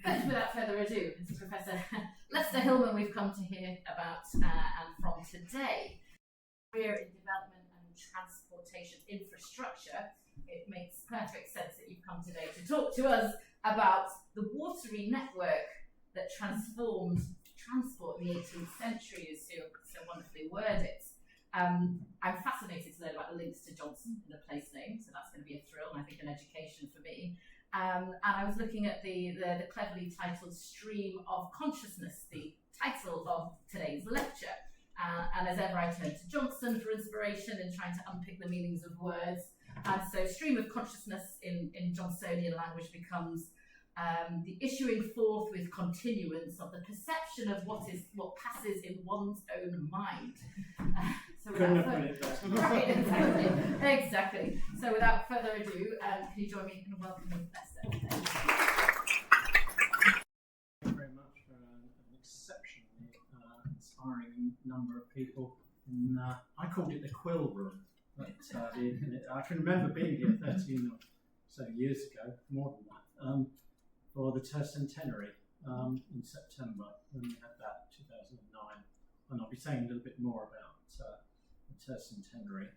But without further ado, this is Professor Lester Hillman we've come to hear about and from today. Career in development and transportation infrastructure. It makes perfect sense that you've come today to talk to us about the watery network that transformed transport in the 18th century, as you so wonderfully word it. I'm fascinated to learn about the links to Johnson in the place name, so that's going to be a thrill and I think an education for me. And I was looking at the cleverly titled Stream of Consciousness, the title of today's lecture. And as ever, I turned to Johnson for inspiration in trying to unpick the meanings of words. And so stream of consciousness in Johnsonian language becomes the issuing forth with continuance of the perception of what passes in one's own mind. So without exactly. So without further ado, can you join me in welcoming Lester? Thank you very much for an exceptionally inspiring number of people. I called it the Quill Room. But, I can remember being here 13 or so years ago, more than that, for the tercentenary in September when we had that, 2009. And I'll be saying a little bit more about the tercentenary.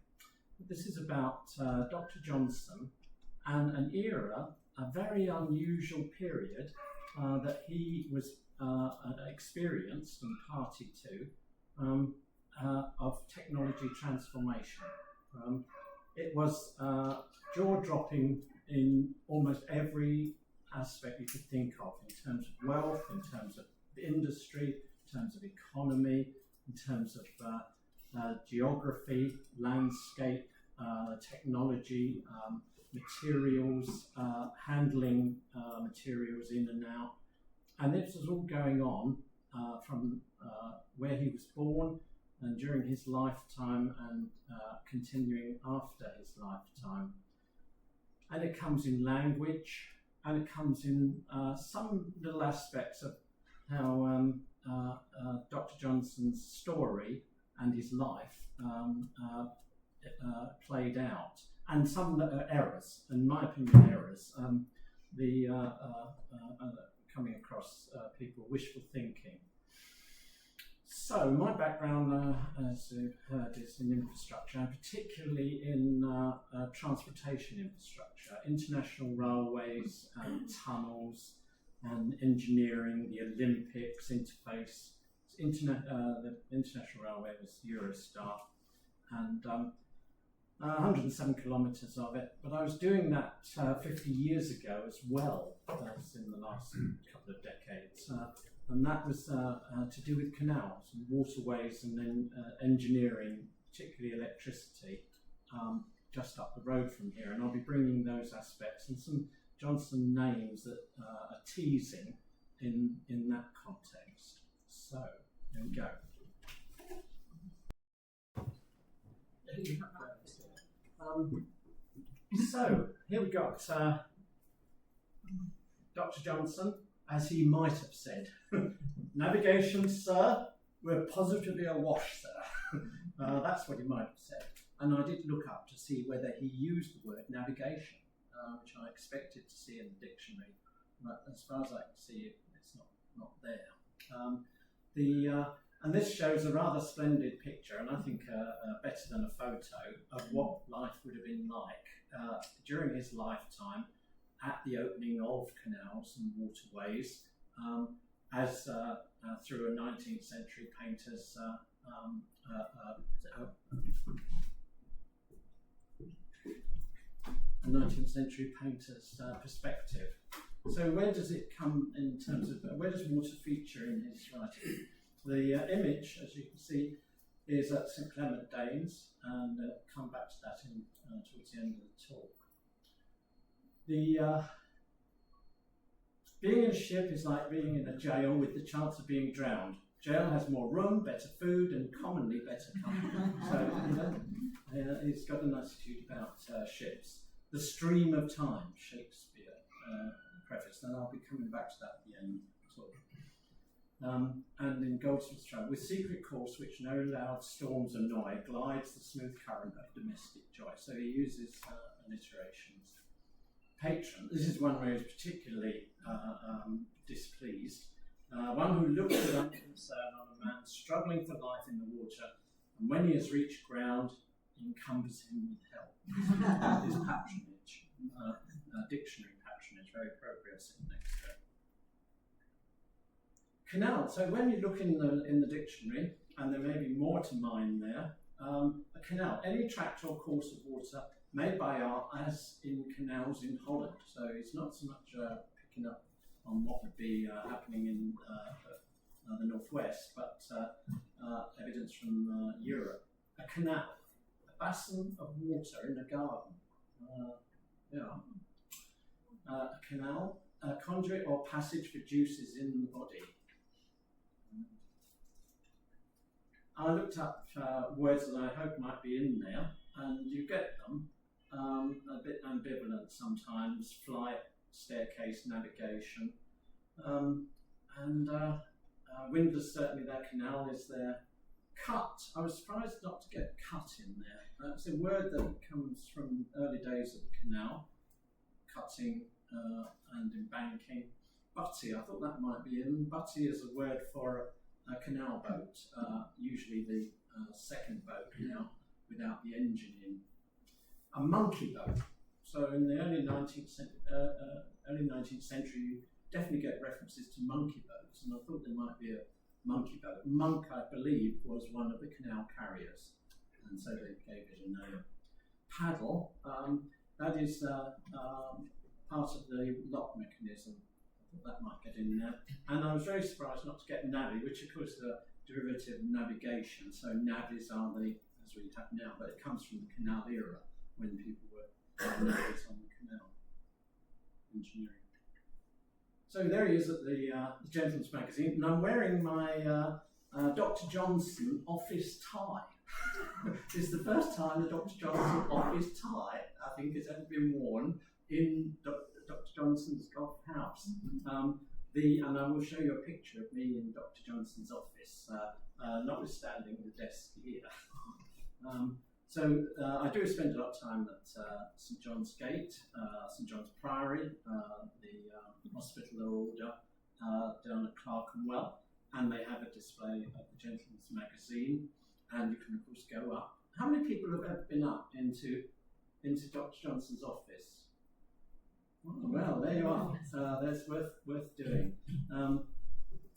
But this is about Dr. Johnson and an era, a very unusual period that he was experienced and party to of technology transformation. It was jaw-dropping in almost every aspect you could think of, in terms of wealth, in terms of industry, in terms of economy, in terms of geography, landscape, technology, materials, handling materials in and out. And this was all going on from where he was born and during his lifetime and continuing after his lifetime. And it comes in language, and it comes in some little aspects of how Dr. Johnson's story and his life played out, and some errors, in my opinion, errors. Coming across people wishful thinking. So my background, as you've heard, is in infrastructure, and particularly in transportation infrastructure, international railways and tunnels, and engineering, the Olympics, interface. The international railway was Eurostar, and 107 kilometres of it. But I was doing that 50 years ago as well as in the last couple of decades. And that was to do with canals and waterways, and then engineering, particularly electricity, just up the road from here. And I'll be bringing those aspects and some Johnson names that are teasing in that context. So, there we go. So, here we got Dr. Johnson, as he might have said. Navigation, sir, we're positively awash, sir. That's what he might have said. And I did look up to see whether he used the word navigation, which I expected to see in the dictionary. But as far as I can see, it's not there. And this shows a rather splendid picture, and I think better than a photo, of what life would have been like during his lifetime at the opening of canals and waterways, as through a 19th century painter's perspective. So where does it come in terms of, where does water feature in his writing? The image, as you can see, is at St Clement Danes, and come back to that towards the end of the talk. Being in a ship is like being in a jail with the chance of being drowned. Jail has more room, better food, and commonly better company. So he's got an attitude about ships. The stream of time, Shakespeare preface, and I'll be coming back to that at the end of the talk. And in Goldsmith's Travel, with secret course which no loud storms annoy, glides the smooth current of domestic joy. So he uses alliterations. patron. This is one where he was particularly displeased. One who looked with unconcern on a man struggling for life in the water, and when he has reached ground, encumbers him with help. His patronage, dictionary patronage, very appropriate, sitting next to it. Canal. So when you look in the dictionary, and there may be more to mine there, a canal, any tract or course of water made by art, as in canals in Holland. So it's not so much picking up on what would be happening in the northwest, but evidence from Europe. A canal, a basin of water in a garden. A canal, a conduit or passage for juices in the body. I looked up words that I hope might be in there, and you get them. A bit ambivalent sometimes, flight, staircase, navigation. Windless, certainly their canal is there. Cut, I was surprised not to get cut in there. It's a word that comes from early days of the canal, cutting and embanking. Butty, I thought that might be in. Butty is a word for a canal boat, usually the second boat now, without the engine in. A monkey boat. So in the early 19th century, you definitely get references to monkey boats, and I thought there might be a monkey boat. Monk, I believe, was one of the canal carriers, and so they gave it a name. Paddle, that is part of the lock mechanism. I thought that might get in there. And I was very surprised not to get navvy, which of course is a derivative of navigation. So navvies are the, as we have now, but it comes from the canal era, when people were navvies on the canal, engineering. So there he is at the Gentleman's Magazine, and I'm wearing my Dr. Johnson office tie. It's the first time the Dr. Johnson office tie, I think, has ever been worn in Dr. Johnson's Gough House. And I will show you a picture of me in Dr. Johnson's office, notwithstanding the desk here. So I do spend a lot of time at St John's Gate, St John's Priory, the Hospitaller Order down at Clerkenwell, and they have a display of the Gentleman's Magazine, and you can of course go up. How many people have ever been up into Dr. Johnson's office? Oh, well, there you are. That's worth doing.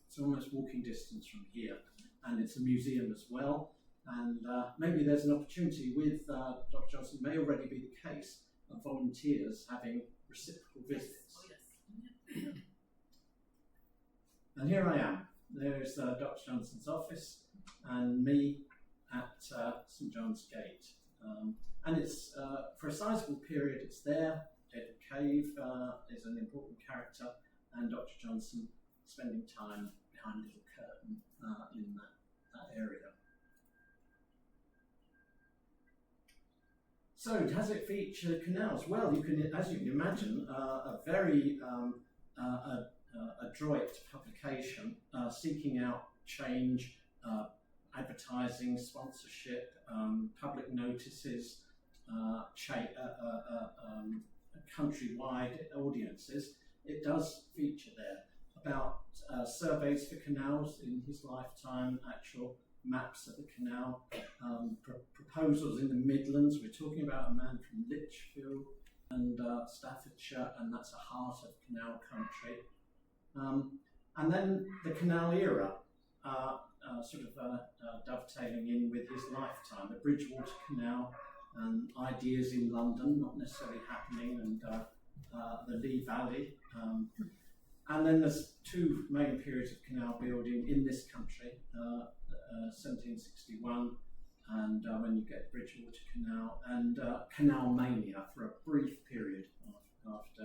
It's almost walking distance from here, and it's a museum as well. And maybe there's an opportunity with Dr. Johnson, may already be the case, of volunteers having reciprocal visits. Oh, yes. And here I am. There's Dr. Johnson's office and me at St John's Gate. And it's, for a sizable period, it's there. David Cave is an important character, and Dr. Johnson spending time behind a little curtain in that area. So, does it feature canals? Well, you can, as you can imagine, a very adroit publication seeking out change, advertising, sponsorship, public notices, countrywide audiences. It does feature there about surveys for canals in his lifetime, actual maps of the canal, proposals in the Midlands. We're talking about a man from Lichfield and Staffordshire, and that's the heart of canal country. And then the canal era, dovetailing in with his lifetime, the Bridgewater Canal, and ideas in London, not necessarily happening, and the Lee Valley. And then there's two main periods of canal building in this country, 1761, and when you get Bridgewater Canal, and Canal Mania for a brief period after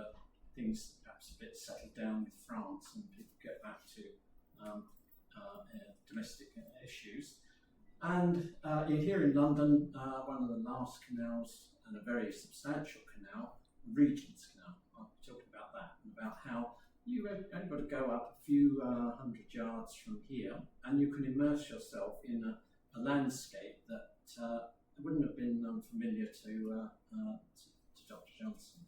things perhaps a bit settled down with France and people get back to domestic issues. And here in London, one of the last canals, and a very substantial canal, Regent's Canal. I'll be talking about that, and about how you've only got to go up a few hundred yards from here, and you can immerse yourself in a landscape that wouldn't have been unfamiliar to Dr. Johnson.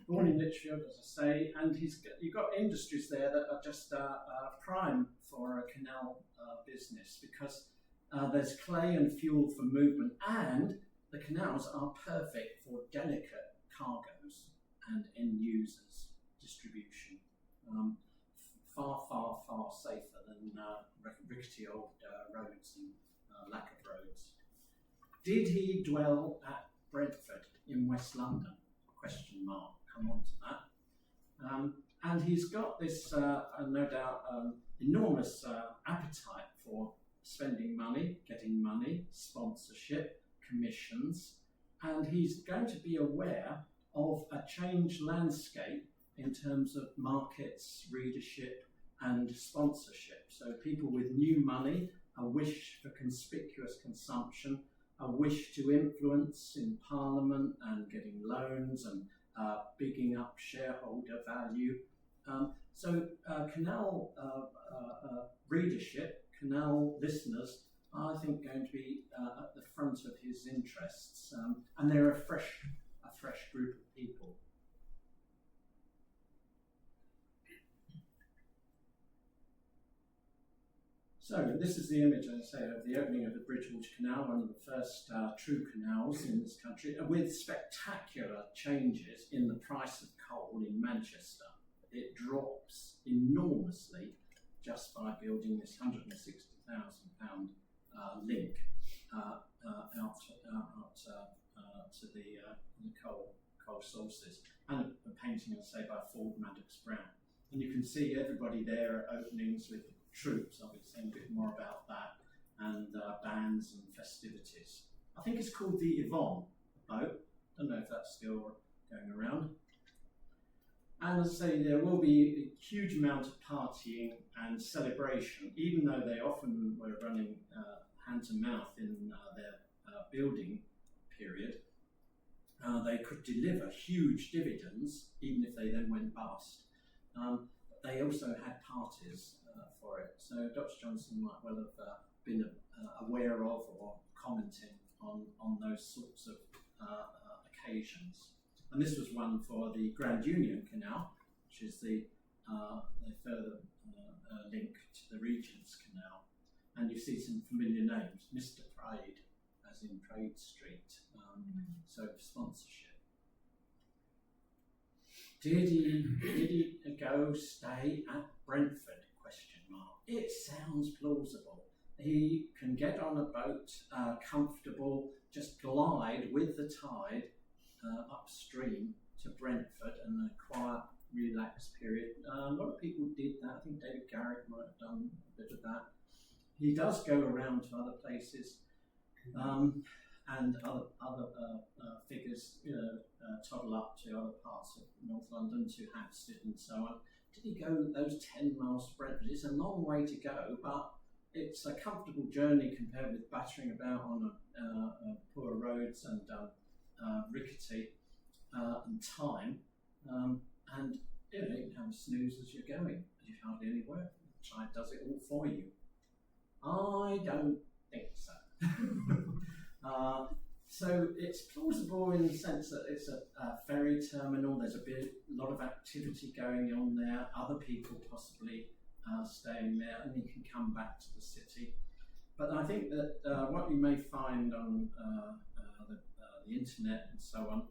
born in Lichfield, as I say, and you've got industries there that are just prime for a canal business, because there's clay and fuel for movement, and the canals are perfect for delicate cargoes and end users distribution. Far, far, far safer than rickety old roads and lack of roads. Did he dwell at Brentford in West London? Question mark. Come on to that. And he's got this, no doubt, enormous appetite for spending money, getting money, sponsorship, commissions, and he's going to be aware of a changed landscape in terms of markets, readership, and sponsorship. So people with new money, a wish for conspicuous consumption, a wish to influence in Parliament and getting loans and bigging up shareholder value. So canal readership, canal listeners, are, I think, going to be at the front of his interests, and they're a fresh group of people. So this is the image, as I say, of the opening of the Bridgewater Canal, one of the first true canals in this country, with spectacular changes in the price of coal in Manchester. It drops enormously just by building this £160,000 link out to the coal sources, and a painting, as I say, by Ford Madox Brown. And you can see everybody there at openings with troops. I'll be saying a bit more about that, and bands and festivities. I think it's called the Yvonne boat. Don't know if that's still going around. And as I say, there will be a huge amount of partying and celebration, even though they often were running hand to mouth in their building period. They could deliver huge dividends, even if they then went bust. They also had parties for it. So Dr. Johnson might well have been aware of or commenting on those sorts of occasions. And this was one for the Grand Union Canal, which is the further link to the Regent's Canal. And you see some familiar names, Mr. Prade, as in Prade Street, so sponsorship. Did he go stay at Brentford? Question mark. It sounds plausible. He can get on a boat, comfortable, just glide with the tide upstream to Brentford, and a quiet, relaxed period. A lot of people did that. I think David Garrick might have done a bit of that. He does go around to other places, and other figures, toddle up to other parts of North London, to Hampstead and so on. Did he go those 10 miles to Brentford? It's a long way to go, but it's a comfortable journey compared with battering about on poor roads and rickety and time. And you can have a snooze as you're going. There's hardly any work. The tide does it all for you. I don't think so. So it's plausible in the sense that it's a ferry terminal. There's a lot of activity going on there. Other people possibly staying there, and you can come back to the city. But I think that what you may find on the internet and so on,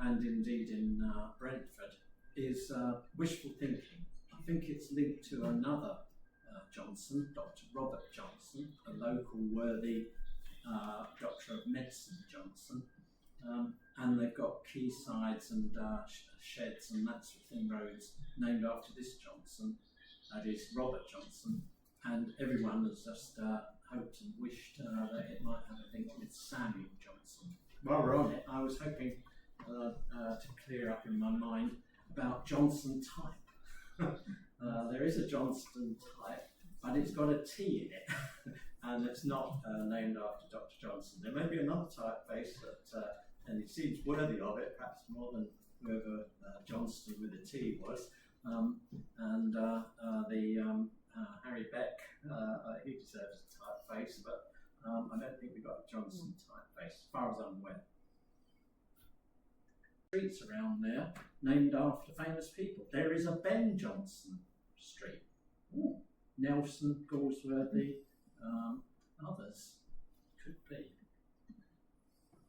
and indeed in Brentford, is wishful thinking. I think it's linked to another Johnson, Dr. Robert Johnson, a local worthy Doctor of Medicine Johnson, and they've got quaysides and sheds and that sort of thing, roads named after this Johnson, that is Robert Johnson, and everyone has just hoped and wished that it might have a link with Samuel Johnson. While we're on it, I was hoping to clear up in my mind about Johnson type. There is a Johnston type, but it's got a T in it, and it's not named after Dr. Johnson. There may be another typeface, and he seems worthy of it, perhaps more than whoever Johnston with a T was. And the Harry Beck, he deserves a typeface, but I don't think we've got a Johnson typeface, as far as I'm aware. streets around there named after famous people. There is a Ben Jonson Street. Ooh. Nelson, Galsworthy, others could be.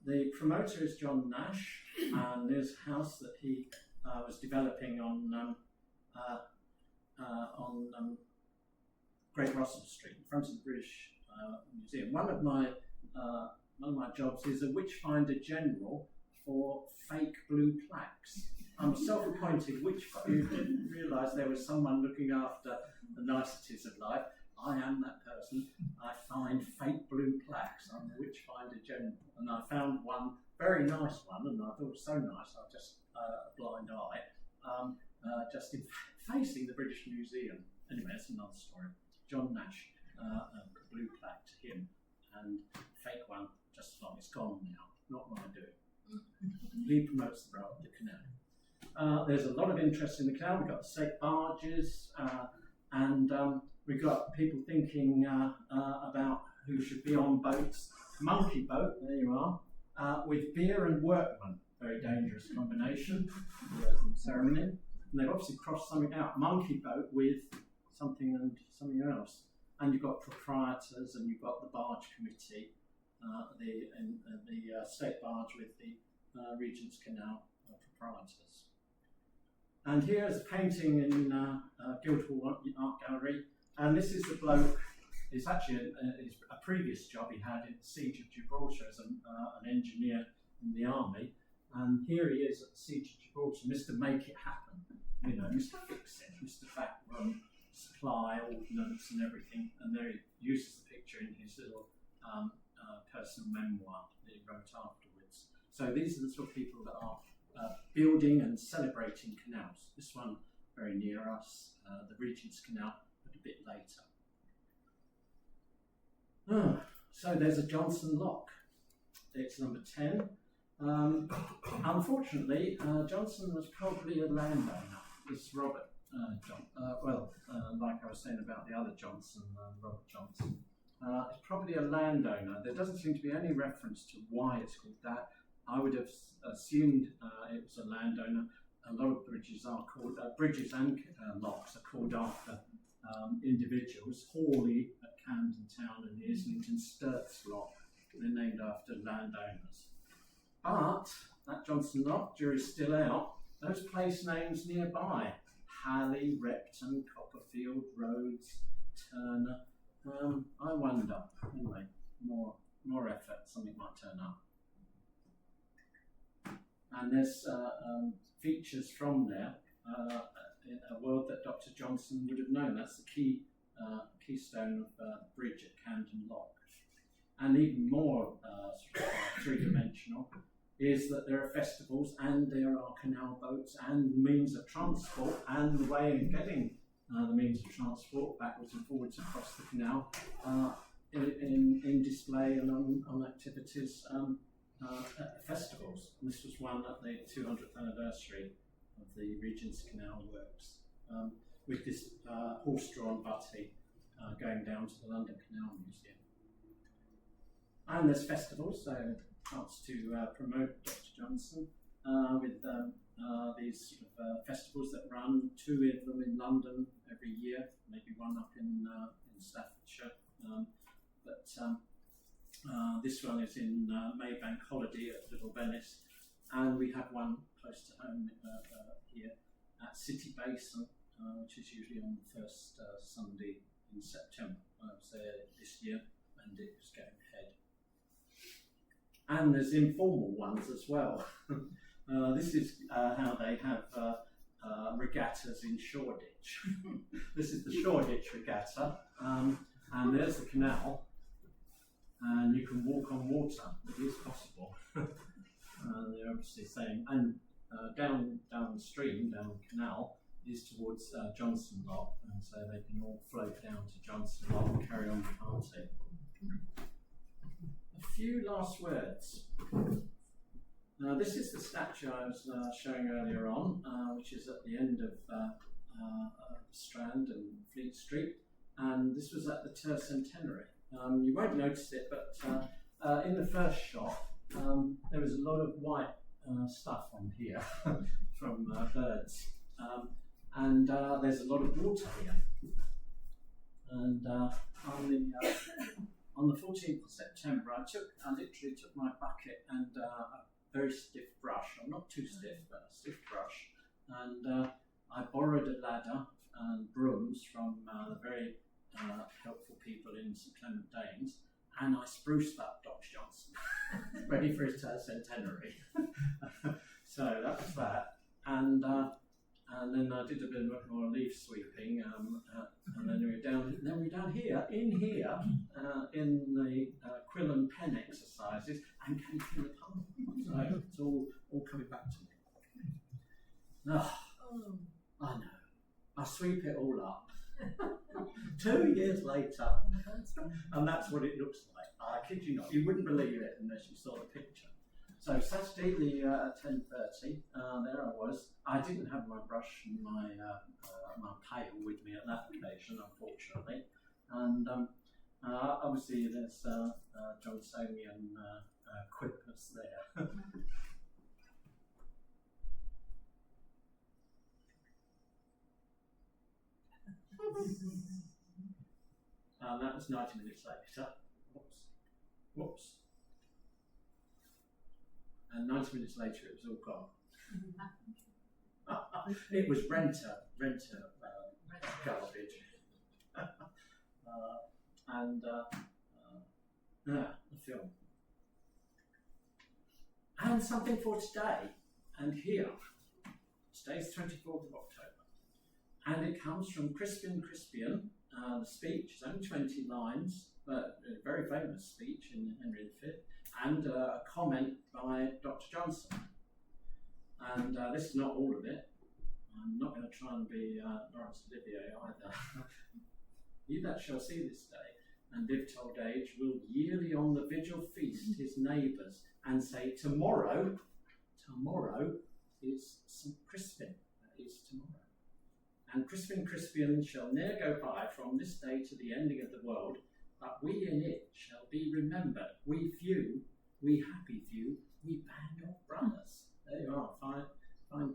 The promoter is John Nash, and there's a house that he was developing on Great Russell Street, in front of the British Museum. One of my jobs is a witchfinder general for fake blue plaques. I'm a self-appointed witchfinder. You didn't realise there was someone looking after the niceties of life. I am that person. I find fake blue plaques. I'm the witchfinder general, and I found one very nice one, and I thought it was so nice. I just a blind eye, just facing the British Museum. Anyway, that's another story. John Nash, a blue plaque to him, and fake one, just like it's gone now. Not what I do. He promotes the road, the canal. There's a lot of interest in the canal. We've got the state barges, and we've got people thinking about who should be on boats. Monkey boat, there you are, with beer and workmen. Very dangerous combination, ceremony. And they've obviously crossed something out. Monkey boat with something and something else. And you've got proprietors, and you've got the barge committee, the state barge with the Regent's Canal proprietors. And here's a painting in Guildhall Art Gallery, and this is the bloke. It's actually a previous job he had in the Siege of Gibraltar as an engineer in the army, and here he is at the Siege of Gibraltar, Mr. Make It Happen, you know, Mr. Fix It, Mr. Backroom, supply, ordnance and everything, and there he uses the picture in his little personal memoir that he wrote afterwards. So these are the sort of people that are building and celebrating canals. This one very near us, the Regent's Canal, but a bit later. So there's a Johnson Lock. It's number 10. Unfortunately, Johnson was probably a landowner. This Robert like I was saying about the other Johnson, Robert Johnson. It's probably a landowner. There doesn't seem to be any reference to why it's called that. I would have assumed it was a landowner. A lot of bridges are called, bridges and locks are called after individuals. Hawley at Camden Town and the Islington Sturts Lock, they're named after landowners. But that Johnson Lock, jury's still out, those place names nearby, Halley, Repton, Copperfield, Rhodes, Turner, I wonder. Anyway, more effort, something might turn up. And there's features from there, a word that Dr. Johnson would have known. That's the keystone of the bridge at Camden Lock. And even more three-dimensional is that there are festivals and there are canal boats and means of transport, and the way of getting the means of transport backwards and forwards across the canal in display and on activities at festivals. And this was one at the 200th anniversary of the Regent's Canal works, with this horse-drawn butty going down to the London Canal Museum. And there's festivals, so chance to promote Dr. Johnson with these sort of festivals that run, 2 of them in London every year, maybe one up in Staffordshire. This one is in Maybank Holiday at Little Venice, and we have one close to home here at City Basin, which is usually on the first Sunday in September. I was there this year, and it was going ahead. And there's informal ones as well. This is how they have regattas in Shoreditch. This is the Shoreditch Regatta, and there's the canal, and you can walk on water. It is possible. They're obviously saying, and downstream, down the canal, is towards Johnson Lock, and so they can all float down to Johnson Lock and carry on the party. A few last words. This is the statue I was showing earlier on, which is at the end of Strand and Fleet Street, and this was at the tercentenary. You won't notice it, but in the first shot, there was a lot of white stuff on here from birds, and there's a lot of water here. And on the 14th of September, I literally took my bucket and a very stiff brush, or not too stiff, but a stiff brush, and I borrowed a ladder and brooms from the very helpful people in St Clement Danes, and I spruced up Dr. Johnson, ready for his tercentenary. So that was that, and then I did a bit more leaf sweeping, and then we were down here, in the quill and pen exercises, and can you feel the palm? So it's all coming back to me. I know. I sweep it all up. 2 years later, and that's what it looks like. I kid you not. You wouldn't believe it unless you saw the picture. So Saturday, the 10:30, there I was. I didn't have my brush and my pail with me at that occasion, unfortunately. And obviously there's Johnsonian quippers there. That was 90 minutes later. Whoops. And 90 minutes later, it was all gone. It was renter garbage. And the film. And something for today, and here. Today's 24th of October. And it comes from Crispian. The speech is only 20 lines, but a very famous speech in Henry V, and a comment by Dr. Johnson. And this is not all of it. I'm not going to try and be Laurence Olivier either. He that shall see this day and live to old age will yearly on the vigil feast his neighbours and say, tomorrow is St. Crispin, that is tomorrow. And Crispian shall ne'er go by from this day to the ending of the world, but we in it shall be remembered, we few, we happy few, we band of brothers. There you are, fine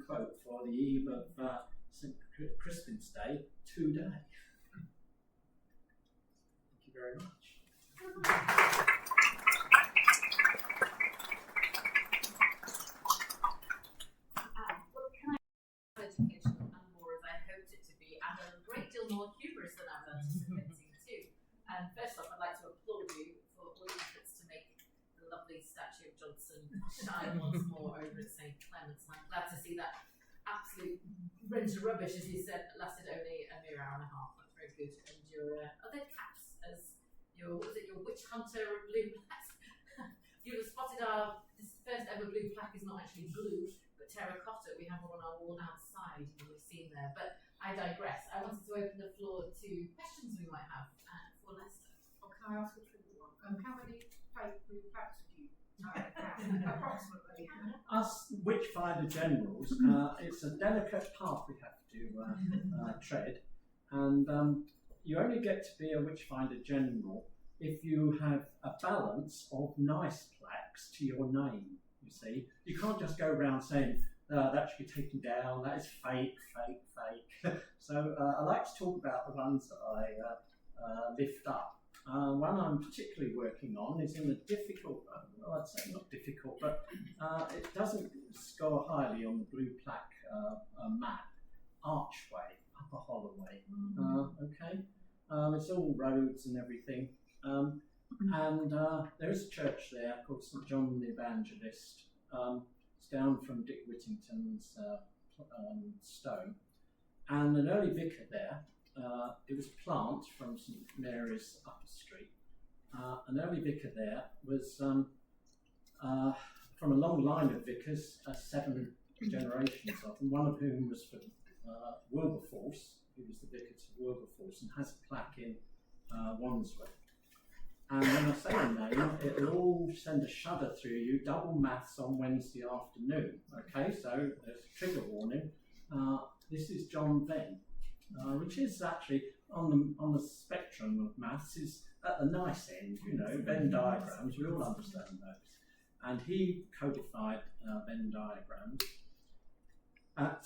quote for the eve of St. Crispin's Day today. Thank you very much. Educational and more as I hoped it to be, and a great deal more humorous than I was anticipating too. And first off, I'd like to applaud you for all your efforts to make the lovely statue of Johnson shine once more over at St Clement's. And I'm glad to see that absolute rinse of rubbish, as you said, lasted only a mere hour and a half. That's very good. And your other caps, as your witch hunter blue plaques. You have spotted this first ever blue plaque is not actually blue, but terracotta. We have one on our wall outside, and we've seen there. But I digress. I wanted to open the floor to questions we might have for Lester. Or can I ask a trivial one? How many fake blue plaques would you approximately? Us Witchfinder Generals, it's a delicate path we have to tread, and you only get to be a Witchfinder General if you have a balance of nice plaques to your name. You see, you can't just go around saying that should be taken down, that is fake. So I like to talk about the ones that I lift up. One I'm particularly working on is in a difficult, well, I'd say not difficult, but it doesn't score highly on the blue plaque map. Archway, Upper Holloway. Okay, it's all roads and everything. And there is a church there called St John the Evangelist. It's down from Dick Whittington's stone. And an early vicar there, it was a plant from St Mary's Upper Street. An early vicar there was from a long line of vicars, 7 generations of them, one of whom was from Wilberforce, who was the vicar to Wilberforce, and has a plaque in Wandsworth. And when I say the name, it'll all send a shudder through you. Double maths on Wednesday afternoon. Okay, so there's a trigger warning. This is John Venn, which is actually on the spectrum of maths, is at the nice end. You know, Venn diagrams. We all understand those. And he codified Venn diagrams at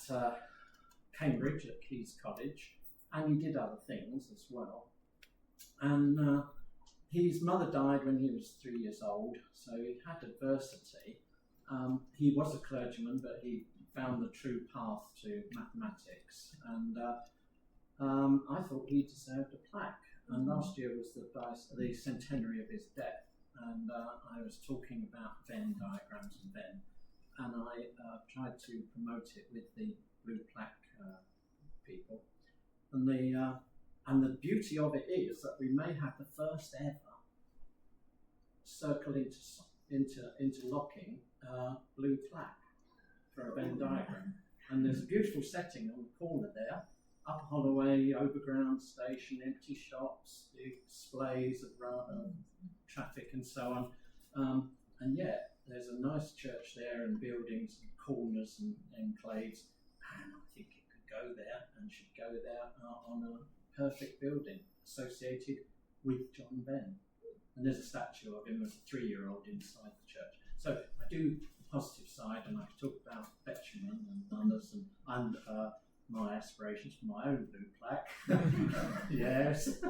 Cambridge at Keyes College, and he did other things as well. And his mother died when he was 3 years old, so he had adversity. He was a clergyman, but he found the true path to mathematics, and I thought he deserved a plaque. And last year was the centenary of his death, and I was talking about Venn diagrams and Venn, and I tried to promote it with the blue plaque people. And the beauty of it is that we may have the first ever circle interlocking blue plaque for a Venn diagram. And there's a beautiful setting on the corner there, up Holloway, overground station, empty shops, big displays of traffic and so on. And yet there's a nice church there and buildings and corners and enclaves, and I think it could go there and should go there on a perfect building associated with John Venn. And there's a statue of him as a 3-year-old inside the church. So I do the positive side, and I could talk about Betjeman and others and my aspirations for my own blue plaque. Yes.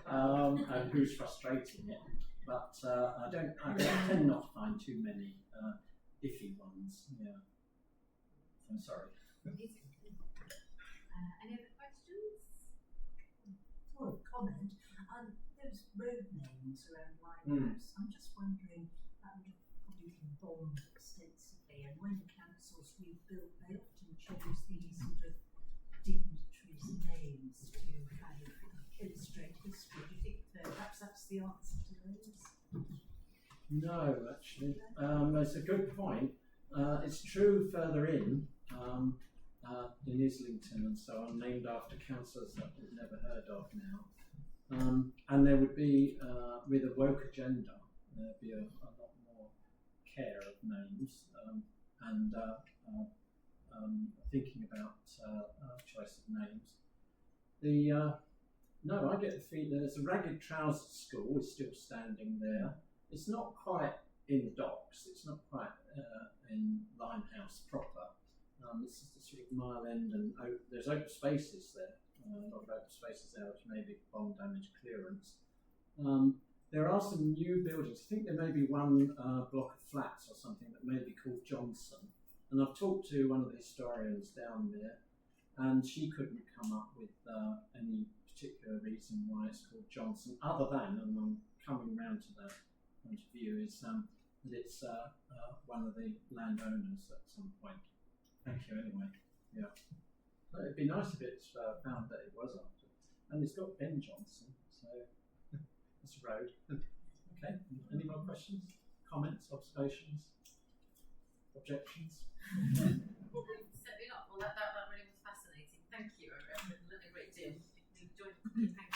And who's frustrating it. But I tend not to find too many iffy ones. Yeah. I'm sorry. Any other questions? Or a comment. Those road names around Limehouse, I'm just wondering, that would have probably been bombed extensively, and when the councils rebuilt, they often chose these sort of dignitaries' names to kind of illustrate history. Do you think perhaps that's the answer to those? No, actually. It's a good point. It's true further in Islington and so on, named after councillors that we've never heard of now. And there would be, with a woke agenda, there'd be a lot more care of names and thinking about choice of names. No, I get the feeling there's a Ragged Trousers School is still standing there. It's not quite in the docks. It's not quite in Limehouse proper. This is the sort of Mile End, and there's open spaces there. A lot of open spaces there, which may be bomb damage clearance. There are some new buildings. I think there may be one block of flats or something that may be called Johnson. And I've talked to one of the historians down there, and she couldn't come up with any particular reason why it's called Johnson, other than, and I'm coming round to that point of view, is that it's one of the landowners at some point. Thank you anyway. Yeah. It'd be nice if it's found that it was after. And it's got Ben Johnson, so that's a road. Okay, any more questions, comments, observations, objections? Certainly not. Well, that really was fascinating. Thank you. I've learned a great deal. Enjoyed it. Thank you.